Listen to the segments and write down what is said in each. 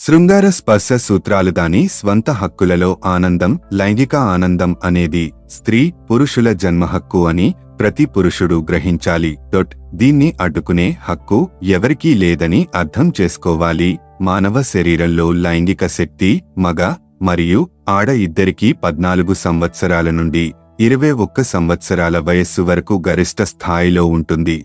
శృంగార స్పర్శ సూత్రాలు దాని స్వంత హక్కులలో ఆనందం, లైంగిక ఆనందం అనేది స్త్రీ పురుషుల జన్మ హక్కు అని ప్రతి పురుషుడు గ్రహించాలి. దీన్ని అడ్డుకునే హక్కు ఎవరికీ లేదని అర్థం చేసుకోవాలి. మానవ శరీరంలో లైంగిక శక్తి మగ మరియు ఆడ ఇద్దరికీ 14 సంవత్సరాల నుండి 21 సంవత్సరాల వయస్సు వరకు గరిష్ట స్థాయిలో ఉంటుంది.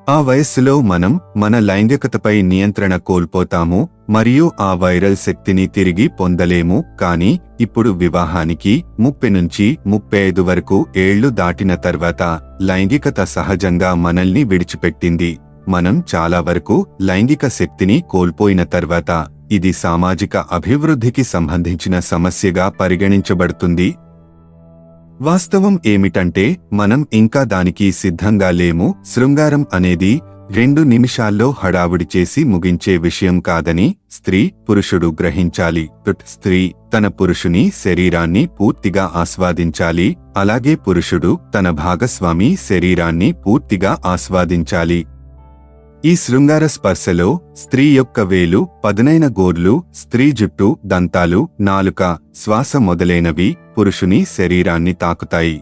ఆ వయస్సులో మనం మన లైంగికతపై నియంత్రణ కోల్పోతాము మరియు ఆ వైరల్ శక్తిని తిరిగి పొందలేము. కానీ ఇప్పుడు వివాహానికి 30 నుంచి 35 వరకు ఏళ్లు దాటిన తర్వాత లైంగికత సహజంగా మనల్ని విడిచిపెట్టింది. మనం చాలా వరకు లైంగిక శక్తిని కోల్పోయిన తర్వాత ఇది సామాజిక అభివృద్ధికి సంబంధించిన సమస్యగా పరిగణించబడుతుంది. వాస్తవం ఏమిటంటే మనం ఇంకా దానికి సిద్ధంగా లేము. శృంగారం అనేది 2 నిమిషాల్లో హడావుడి చేసి ముగించే విషయం కాదని స్త్రీ పురుషుడు గ్రహించాలి. స్త్రీ తన పురుషుని శరీరాన్ని పూర్తిగా ఆస్వాదించాలి, అలాగే పురుషుడు తన భాగస్వామి శరీరాన్ని పూర్తిగా ఆస్వాదించాలి. ఈ శృంగార స్పర్శలో స్త్రీ యొక్క వేలు, పదునైన గోర్లు, స్త్రీ జుట్టు, దంతాలు, నాలుక, శ్వాస మొదలైనవి పురుషుని శరీరాన్ని తాకుతాయి.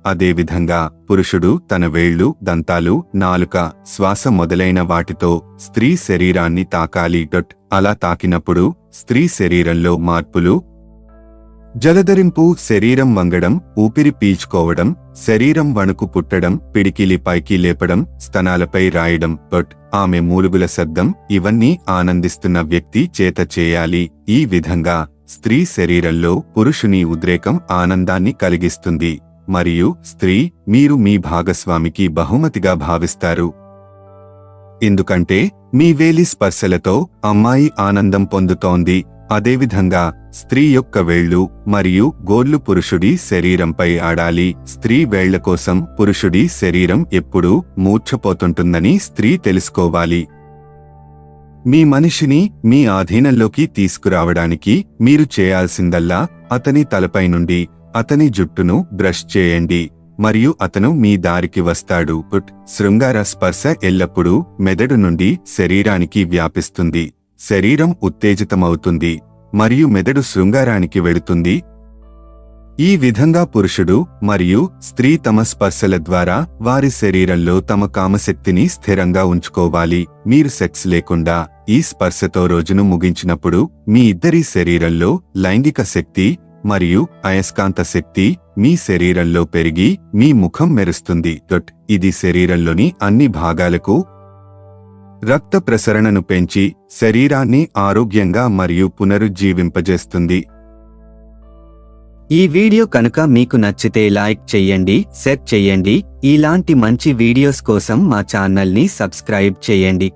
అదేవిధంగా పురుషుడు తన వేళ్లు, దంతాలు, నాలుక, శ్వాస మొదలైన వాటితో స్త్రీ శరీరాన్ని తాకాలి. అలా తాకినప్పుడు స్త్రీ శరీరంలో మార్పులు, జలధరింపు, శరీరం వంగడం, ఊపిరి పీల్చుకోవడం, శరీరం వణుకు పుట్టడం, పిడికిలి పైకి లేపడం, స్తనాలపై రాయడం, ఆమె మూలుగుల శబ్దం, ఇవన్నీ ఆనందిస్తున్న వ్యక్తి చేత చేయాలి. ఈ విధంగా స్త్రీ శరీరంలో పురుషుని ఉద్రేకం ఆనందాన్ని కలిగిస్తుంది మరియు స్త్రీ మీరు మీ భాగస్వామికి బహుమతిగా భావిస్తారు. ఎందుకంటే మీ వేలి స్పర్శలతో అమ్మాయి ఆనందం పొందుతోంది. అదేవిధంగా స్త్రీ యొక్క వేళ్లు మరియు గోర్లు పురుషుడి శరీరంపై ఆడాలి. స్త్రీ వేళ్ల కోసం పురుషుడి శరీరం ఎప్పుడూ మూర్ఛపోతుంటుందని స్త్రీ తెలుసుకోవాలి. మీ మనిషిని మీ ఆధీనంలోకి తీసుకురావడానికి మీరు చేయాల్సిందల్లా అతని తలపై నుండి అతని జుట్టును బ్రష్ చేయండి మరియు అతను మీ దారికి వస్తాడు. శృంగార స్పర్శ ఎల్లప్పుడూ మెదడు నుండి శరీరానికి వ్యాపిస్తుంది. శరీరం ఉత్తేజితమవుతుంది మరియు మెదడు శృంగారానికి వెళుతుంది. ఈ విధంగా పురుషుడు మరియు స్త్రీ తమ స్పర్శల ద్వారా వారి శరీరంలో తమ కామశక్తిని స్థిరంగా ఉంచుకోవాలి. మీరు సెక్స్ లేకుండా ఈ స్పర్శతో రోజును ముగించినప్పుడు మీ ఇద్దరి శరీరంలో లైంగిక శక్తి మరియు అయస్కాంత శక్తి మీ శరీరంలో పెరిగి మీ ముఖం మెరుస్తుంది. ఇది శరీరంలోని అన్ని భాగాలకు రక్త ప్రసరణను పెంచి శరీరాన్ని ఆరోగ్యంగా మరియు పునరుజ్జీవింపజేస్తుంది. ఈ వీడియో కనుక మీకు నచ్చితే లైక్ చెయ్యండి, షేర్ చెయ్యండి. ఇలాంటి మంచి వీడియోస్ కోసం మా ఛానల్ని సబ్స్క్రైబ్ చేయండి.